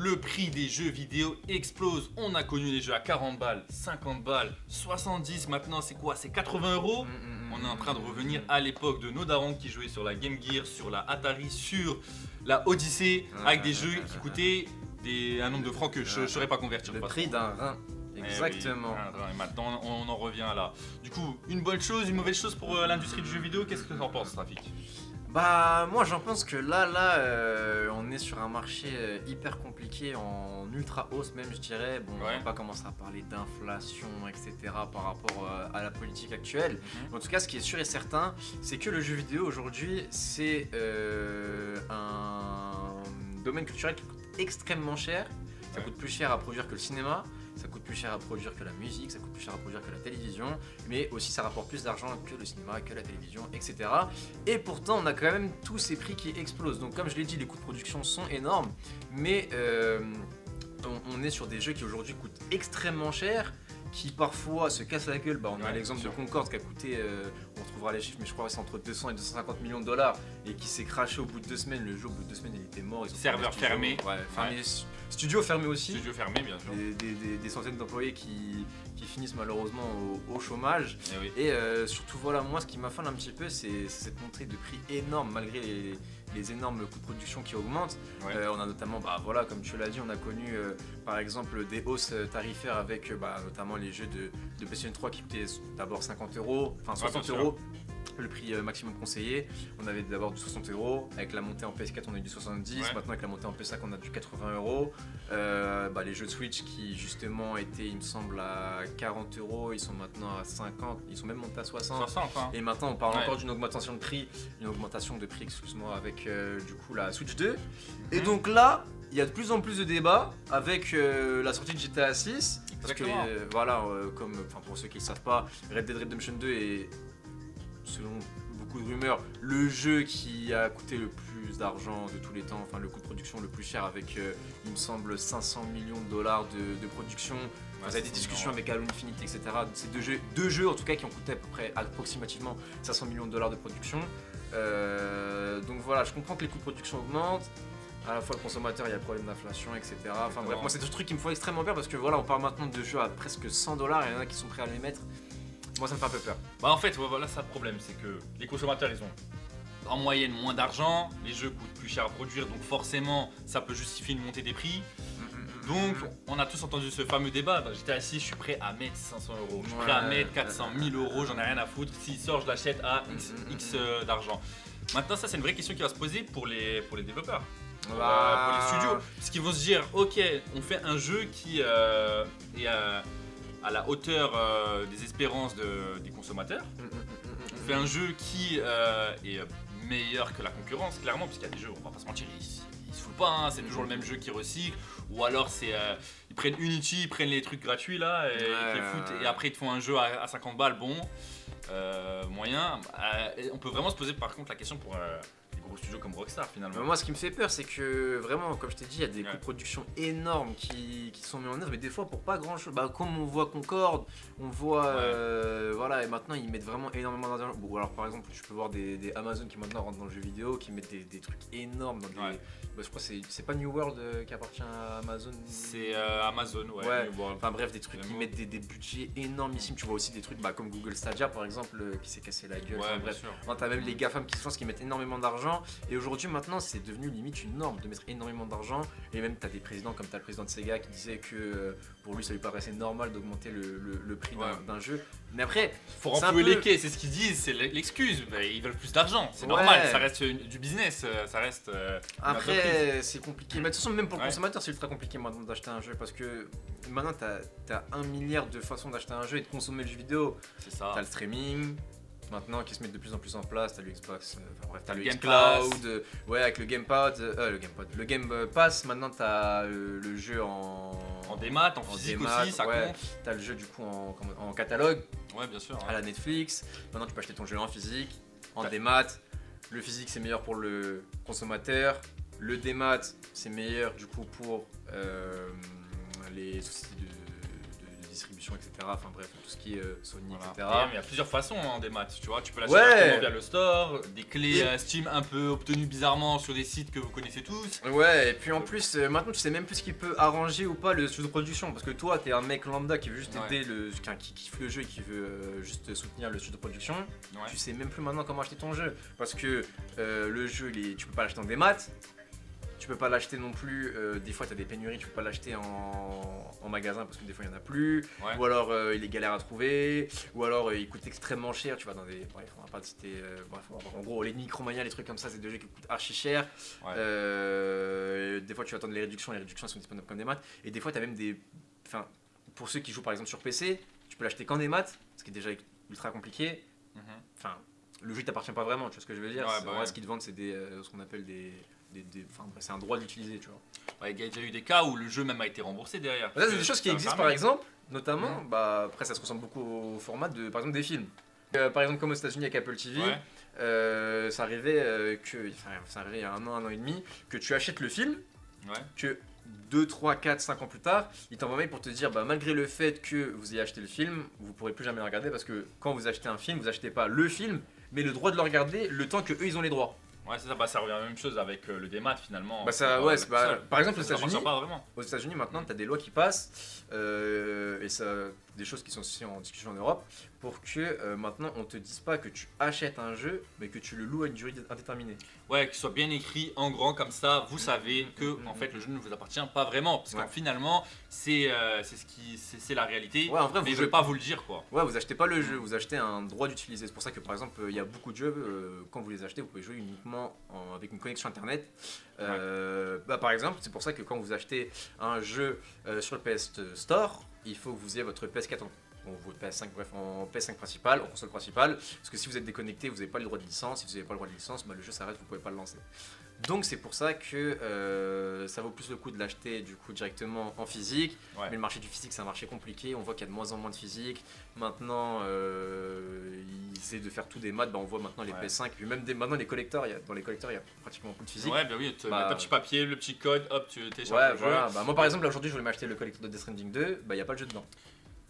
le prix des jeux vidéo explose. On a connu les jeux à 40 balles, 50 balles, 70, maintenant c'est quoi? C'est 80 €. On est en train de revenir à l'époque de nos darons qui jouaient sur la Game Gear, sur la Atari, sur la Odyssey, avec des jeux qui coûtaient un nombre de francs que je ne saurais pas convertir. Le prix d'un rein. Exactement. Et maintenant on en revient là. Du coup, une bonne chose, une mauvaise chose pour l'industrie du jeu vidéo, qu'est-ce que tu en penses, Trafic? Bah moi j'en pense que là on est sur un marché hyper compliqué, en ultra hausse même je dirais. Bon, on va pas commencer à parler d'inflation etc par rapport à la politique actuelle. En tout cas ce qui est sûr et certain c'est que le jeu vidéo aujourd'hui c'est un domaine culturel qui coûte extrêmement cher. Ça coûte plus cher à produire que le cinéma. Ça coûte plus cher à produire que la musique, ça coûte plus cher à produire que la télévision, mais aussi ça rapporte plus d'argent que le cinéma, que la télévision, etc. Et pourtant, on a quand même tous ces prix qui explosent. Donc, comme je l'ai dit, les coûts de production sont énormes, mais on est sur des jeux qui aujourd'hui coûtent extrêmement cher, qui parfois se cassent la gueule. Bah, on a l'exemple de Concorde qui a coûté, on trouvera les chiffres, mais je crois que c'est entre 200 et 250 millions de dollars et qui s'est crashé au bout de 2 semaines. Le jeu, au bout de 2 semaines, il était mort. Serveur fermé. Studio fermé aussi. Studio fermé, bien sûr. Des centaines d'employés qui finissent malheureusement au chômage. Et surtout, voilà, moi, ce qui m'affole un petit peu, c'est cette montée de prix énorme malgré les énormes coûts de production qui augmentent. On a notamment, voilà, comme tu l'as dit, on a connu par exemple des hausses tarifaires avec notamment les jeux de PlayStation 3 qui coûtaient d'abord 50 €, enfin 60 €. Le prix maximum conseillé, on avait d'abord du 60 €, avec la montée en PS4 on a eu du 70, maintenant avec la montée en PS5 on a du 80 €. Les jeux de Switch qui justement étaient il me semble à 40 €, ils sont maintenant à 50, ils sont même montés à 60. Et maintenant on parle encore d'une augmentation de prix, excuse-moi, avec du coup la Switch 2. Et donc là, il y a de plus en plus de débats avec la sortie de GTA 6. Parce que pour ceux qui ne le savent pas, Red Dead Redemption 2 est, selon beaucoup de rumeurs, le jeu qui a coûté le plus d'argent de tous les temps, enfin le coût de production le plus cher avec il me semble 500 millions de dollars de production. Vous avez des discussions avec Halo Infinite, etc. C'est deux jeux en tout cas qui ont coûté à peu près approximativement 500 millions de dollars de production. Donc voilà, je comprends que les coûts de production augmentent. À la fois le consommateur, il y a le problème d'inflation, etc. Enfin bref, moi c'est des trucs qui me font extrêmement peur parce que voilà, on parle maintenant de jeux à presque 100 $, et il y en a qui sont prêts à les mettre. Moi ça me fait un peu peur. En fait, voilà, ça le problème, c'est que les consommateurs, ils ont en moyenne moins d'argent, les jeux coûtent plus cher à produire, donc forcément, ça peut justifier une montée des prix. Donc, on a tous entendu ce fameux débat. J'étais assis, je suis prêt à mettre 500 €, je suis prêt à mettre 400 000 €, j'en ai rien à foutre. S'il sort, je l'achète à X d'argent. Maintenant, ça, c'est une vraie question qui va se poser pour les développeurs. Pour les studios, parce qu'ils vont se dire ok, on fait un jeu qui est à la hauteur des espérances des consommateurs. On fait un jeu qui est meilleur que la concurrence, clairement, parce qu'il y a des jeux, on va pas se mentir, ils se foutent pas, hein, c'est toujours le même jeu qui recycle, ou alors c'est ils prennent Unity, ils prennent les trucs gratuits là et ils les foutent, et après ils te font un jeu à 50 balles, bon, moyen. On peut vraiment se poser par contre la question pour gros studios comme Rockstar finalement. Moi ce qui me fait peur c'est que vraiment comme je t'ai dit il y a des coûts de production énormes qui sont mis en œuvre mais des fois pour pas grand chose. Comme on voit Concorde, on voit voilà, et maintenant ils mettent vraiment énormément d'argent. Bon alors par exemple tu peux voir des Amazon qui maintenant rentrent dans le jeu vidéo, qui mettent des trucs énormes dans des... je crois que c'est pas New World qui appartient à Amazon. C'est Amazon, Enfin bref, des trucs qui mettent des budgets énormissimes. Tu vois aussi des trucs comme Google Stadia par exemple qui s'est cassé la gueule. Bref, t'as même les GAFAM qui se lancent, qui mettent énormément d'argent. Et aujourd'hui maintenant c'est devenu limite une norme de mettre énormément d'argent. Et même t'as des présidents comme t'as le président de Sega qui disait que pour lui ça lui paraissait normal d'augmenter le prix d'un jeu. Mais après, faut renflouer les quais, c'est ce qu'ils disent, c'est l'excuse. Ils veulent plus d'argent, c'est normal, ça reste du business, ça reste. Après, c'est compliqué. Mais de toute façon, même pour le consommateur, c'est ultra compliqué maintenant d'acheter un jeu parce que maintenant t'as 1 milliard de façons d'acheter un jeu et de consommer le jeu vidéo. C'est ça. T'as le streaming. Maintenant qui se mettent de plus en plus en place, t'as le Xbox, t'as le xCloud, avec le Gamepad, le Game Pass, maintenant t'as le jeu en démat, en physique aussi, ça compte. T'as le jeu du coup en catalogue, bien sûr, à la Netflix, maintenant tu peux acheter ton jeu en physique, en démat, le physique c'est meilleur pour le consommateur, le démat c'est meilleur du coup pour les sociétés de distribution, etc. Enfin bref, tout ce qui est Sony, Voilà. etc. Il y a plusieurs façons hein, des maths, tu vois. Tu peux l'acheter Ouais. directement via le store, des clés Steam un peu obtenues bizarrement sur des sites que vous connaissez tous. Ouais, et puis en plus, maintenant tu sais même plus ce qui peut arranger ou pas le studio de production. Parce que toi, t'es un mec lambda qui veut juste aider qui kiffe le jeu et qui veut juste soutenir le studio de production. Ouais. Tu sais même plus maintenant comment acheter ton jeu. Parce que le jeu, tu peux pas l'acheter en démat. Tu peux pas l'acheter non plus, des fois tu as des pénuries, tu peux pas l'acheter en magasin parce que des fois il y en a plus, Ouais. ou alors il est galère à trouver, ou alors il coûte extrêmement cher, tu vas dans des... Bref, on va pas citer... bref, en gros les Micromania, les trucs comme ça, c'est des jeux qui coûtent archi cher. Ouais. Des fois tu vas attendre les réductions elles sont disponibles comme des maths, et des fois tu as même des... Enfin, pour ceux qui jouent par exemple sur PC, tu peux l'acheter qu'en des maths, ce qui est déjà ultra compliqué. Enfin, le jeu t'appartient pas vraiment, tu vois ce que je veux dire. Ouais, En vrai, ce qu'ils te vendent c'est ce qu'on appelle enfin, c'est un droit d'utiliser, tu vois. Ouais, il y a déjà eu des cas où le jeu même a été remboursé derrière. Ça, c'est des choses qui existent par exemple, notamment, après ça se ressemble beaucoup au format de, par exemple, des films. Par exemple, comme aux États-Unis avec Apple TV, ça arrivait ça arrivait il y a un an et demi, que tu achètes le film, que 2, 3, 4, 5 ans plus tard, ils t'envoient un mail pour te dire malgré le fait que vous ayez acheté le film, vous pourrez plus jamais le regarder parce que quand vous achetez un film, vous achetez pas le film, mais le droit de le regarder le temps que eux ils ont les droits. Ouais, c'est ça, ça revient à la même chose avec le démat finalement. Par exemple, aux aux États-Unis maintenant, tu as des lois qui passent, et ça, des choses qui sont aussi en discussion en Europe, pour que maintenant on te dise pas que tu achètes un jeu, mais que tu le loues à une durée indéterminée. Ouais, qu'il soit bien écrit en grand comme ça, vous savez que en fait le jeu ne vous appartient pas vraiment, parce que finalement c'est la réalité. Ouais, en vrai, mais je vais pas vous le dire quoi. Ouais, vous achetez pas le jeu, vous achetez un droit d'utiliser. C'est pour ça que par exemple, il y a beaucoup de jeux, quand vous les achetez, vous pouvez jouer uniquement avec une connexion internet. Par exemple, c'est pour ça que quand vous achetez un jeu sur le PS Store, il faut que vous ayez votre PS4 votre PS5, bref, en PS5 principal, en console principale, parce que si vous êtes déconnecté, vous n'avez pas le droit de licence. Si vous n'avez pas le droit de licence, le jeu s'arrête, vous pouvez pas le lancer. Donc c'est pour ça que ça vaut plus le coup de l'acheter du coup directement en physique. Mais le marché du physique c'est un marché compliqué, on voit qu'il y a de moins en moins de physique. Maintenant ils essaient de faire tout des maths, on voit maintenant les PS5, puis même maintenant les collecteurs, dans les collecteurs il y a pratiquement plus de physique. Ouais, bah oui, tu mets ton petit papier, le petit code, hop, tu télécharges le jeu. Moi par exemple aujourd'hui je voulais m'acheter le collecteur de Death Stranding 2, il n'y a pas le jeu dedans.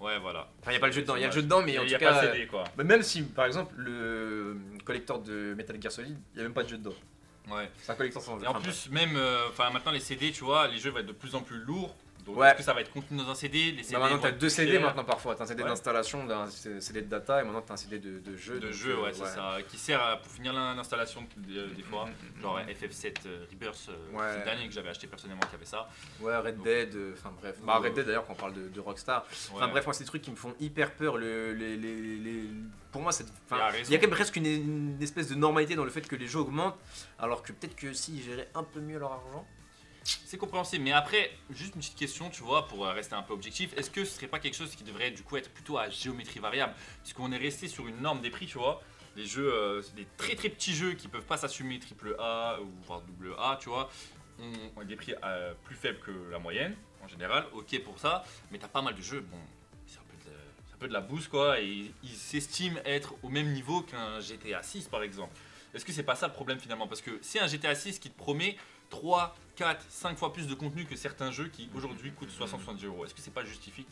Ouais, voilà. Enfin, il n'y a pas le jeu dedans, il y a le jeu dedans, mais en tout cas. Il n'y a pas CD quoi. Même si, par exemple, le collector de Metal Gear Solid, il n'y a même pas de jeu dedans. Ouais. C'est un collector sans. Et en plus, même, maintenant les CD, tu vois, les jeux vont être de plus en plus lourds. Donc, est-ce que ça va être contenu dans un CD, les CD maintenant, tu as 2 CD maintenant parfois. Tu as un CD Ouais. d'installation, un CD de data, et maintenant tu as un CD de jeu. De jeu, ouais, c'est ça. Qui sert pour finir l'installation des fois. Genre FF7 Rebirth, c'est le dernier que j'avais acheté personnellement qui avait ça. Ouais, Red Dead, enfin bref. Red Dead d'ailleurs, quand on parle de Rockstar. Enfin bref, moi, c'est des trucs qui me font hyper peur. Pour moi, il y a quand même presque une espèce de normalité dans le fait que les jeux augmentent, alors que peut-être que s'ils géraient un peu mieux leur argent. C'est compréhensible, mais après, juste une petite question, tu vois, pour rester un peu objectif, est-ce que ce serait pas quelque chose qui devrait du coup être plutôt à géométrie variable? Puisqu'on est resté sur une norme des prix, tu vois, les jeux, c'est des très très petits jeux qui peuvent pas s'assumer AAA ou voire AA, tu vois, ont des prix plus faibles que la moyenne, en général, ok pour ça, mais t'as pas mal de jeux, bon, c'est un peu de la bouse quoi, et ils s'estiment être au même niveau qu'un GTA 6 par exemple. Est-ce que c'est pas ça le problème finalement? Parce que c'est un GTA 6 qui te promet 3, 4, 5 fois plus de contenu que certains jeux qui aujourd'hui coûtent 60-70 €. Est-ce que c'est pas justifié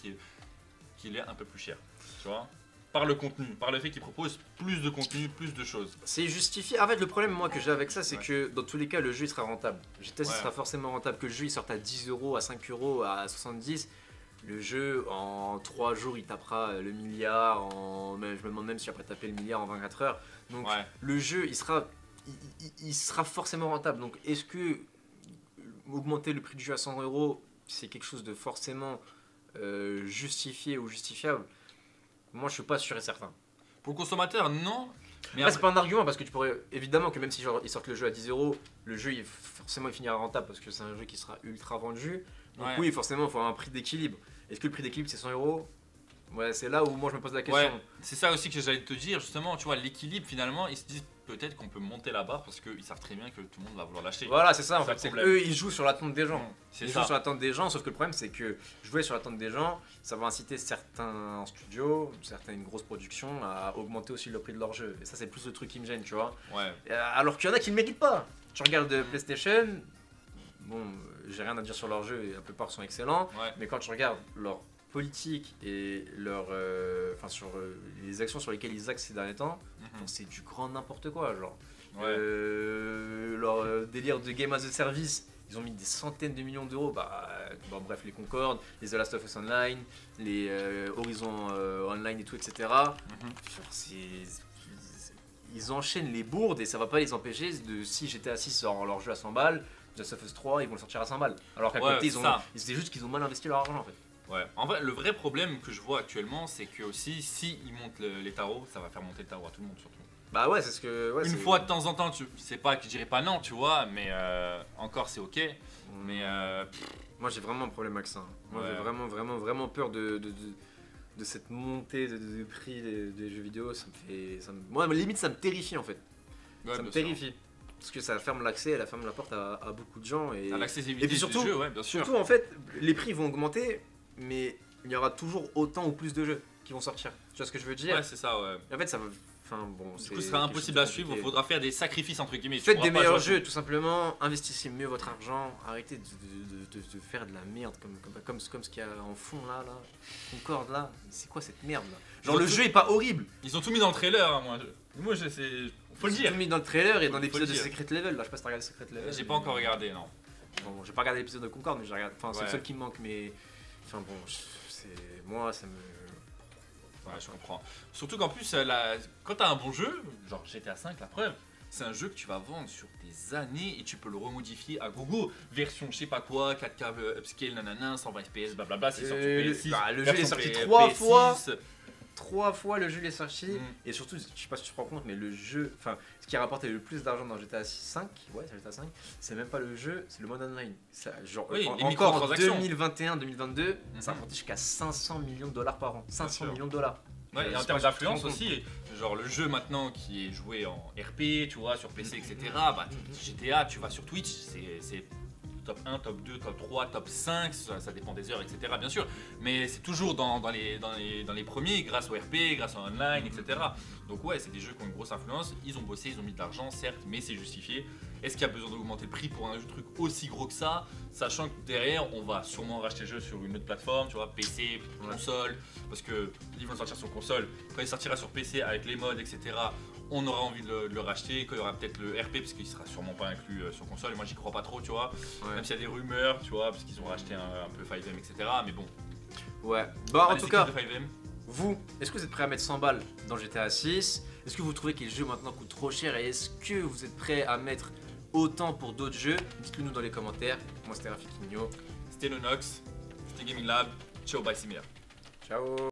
qu'il est un peu plus cher, tu vois? Par le contenu, par le fait qu'il propose plus de contenu, plus de choses. C'est justifié. En fait, le problème moi que j'ai avec ça, c'est que dans tous les cas, le jeu il sera rentable. GTA 6 sera forcément rentable. Que le jeu il sorte à 10 €, à 5 €, à 70, le jeu en 3 jours il tapera le milliard. Je me demande même s'il va pas taper le milliard en 24 heures. Donc le jeu il sera forcément rentable. Donc est-ce que augmenter le prix du jeu à 100 € c'est quelque chose de forcément justifié ou justifiable? Moi je suis pas sûr et certain. Pour le consommateur, non. Mais après, c'est pas un argument parce que tu pourrais évidemment que même si ils sortent le jeu à 10 €, le jeu forcément il finira rentable parce que c'est un jeu qui sera ultra vendu. Donc oui, forcément il faut un prix d'équilibre. Est-ce que le prix d'équilibre c'est 100 €? Ouais, c'est là où moi je me pose la question. Ouais, c'est ça aussi que j'allais te dire, justement, tu vois, l'équilibre finalement, ils se disent peut-être qu'on peut monter la barre parce qu'ils savent très bien que tout le monde va vouloir l'acheter. Voilà, c'est ça en fait, c'est eux ils jouent sur l'attente des gens. Ils jouent sur l'attente des gens, sauf que le problème c'est que jouer sur l'attente des gens, ça va inciter certains studios, certaines grosses productions à augmenter aussi le prix de leur jeu. Et ça c'est plus le truc qui me gêne, tu vois. Ouais. Alors qu'il y en a qui ne le méritent pas. Tu regardes PlayStation, bon, j'ai rien à dire sur leur jeu et la plupart sont excellents, mais quand tu regardes leur politique et sur les actions sur lesquelles ils axent ces derniers temps, c'est du grand n'importe quoi. Genre, leur délire de Game as a Service, ils ont mis des centaines de millions d'euros. Bref, les Concorde, les The Last of Us Online, les Horizon Online et tout, etc. Ils enchaînent les bourdes et ça va pas les empêcher de, si GTA 6 sort leur jeu à 100 balles, The Last of Us 3 ils vont le sortir à 100 balles. Alors qu'à côté c'est juste qu'ils ont mal investi leur argent en fait. Ouais, en vrai le vrai problème que je vois actuellement c'est que aussi si ils montent les tarots, ça va faire monter le tarot à tout le monde surtout. Bah ouais, c'est ce que... Ouais, une fois de temps en temps, c'est pas que je dirais pas non, tu vois, mais encore c'est ok. Mais moi j'ai vraiment un problème avec ça. Moi j'ai vraiment peur de cette montée de prix des jeux vidéo. Moi limite ça me terrifie en fait. Ouais, ça me terrifie. Parce que ça ferme l'accès, ça ferme la porte à beaucoup de gens. Et l'accessibilité du jeu, ouais, bien sûr. Surtout en fait, les prix vont augmenter, mais il y aura toujours autant ou plus de jeux qui vont sortir. Tu vois ce que je veux dire? Ouais, c'est ça, ouais. Et en fait ça va... du coup, ce sera impossible à suivre, il faudra faire des sacrifices entre guillemets. Faites des meilleurs jeux, tout simplement, investissez mieux votre argent, arrêtez de faire de la merde comme ce qu'il y a en fond là, Concorde là, c'est quoi cette merde là? Genre le jeu est pas horrible. Ils ont tout mis dans le trailer, hein, moi je sais, faut le dire. Ils ont tout mis dans le trailer et dans l'épisode de Secret Level, là je sais pas si t'as regardé Secret Level. J'ai pas encore regardé, non. Bon, j'ai pas regardé l'épisode de Concorde, mais j'ai regardé, c'est le seul qui me manque, mais moi ça me... Ouais, je comprends. Surtout qu'en plus, quand t'as un bon jeu, genre GTA 5, la preuve, c'est un jeu que tu vas vendre sur des années et tu peux le remodifier à gogo. Version je sais pas quoi, 4K upscale, nanana, 120 FPS, blablabla, c'est sorti PS6. Le jeu est sorti 3 fois le jeu est sorti et surtout je sais pas si tu te rends compte mais le jeu, ce qui a rapporté le plus d'argent dans GTA 5, c'est même pas le jeu, c'est le mode online. Encore en 2021-2022, ça a rapporté jusqu'à 500 millions de dollars par an. 500 millions de dollars. Ouais, et en termes d'influence aussi, genre le jeu maintenant qui est joué en RP, tu vois, sur PC, etc. GTA, tu vas sur Twitch, c'est top 1, top 2, top 3, top 5, ça dépend des heures, etc. bien sûr, mais c'est toujours dans les premiers grâce au RP, grâce au online, etc. Donc ouais, c'est des jeux qui ont une grosse influence, ils ont bossé, ils ont mis de l'argent, certes, mais c'est justifié. Est-ce qu'il y a besoin d'augmenter le prix pour un truc aussi gros que ça, sachant que derrière, on va sûrement racheter le jeu sur une autre plateforme, tu vois, PC, console, parce que ils vont le sortir sur console, quand il sortira sur PC avec les mods, etc., on aura envie de le racheter, quand il y aura peut-être le RP, parce qu'il sera sûrement pas inclus sur console, et moi j'y crois pas trop, tu vois, même s'il y a des rumeurs, tu vois, parce qu'ils ont racheté un peu 5M, etc., mais bon. Ouais, en tout cas, vous, est-ce que vous êtes prêt à mettre 100 balles dans GTA 6? Est-ce que vous trouvez que les jeux maintenant coûtent trop cher et est-ce que vous êtes prêt à mettre autant pour d'autres jeux? Dites-le nous dans les commentaires. Moi c'était Rafikinho. C'était Nonox, c'était Gaming Lab. Ciao, bye Simir. Ciao.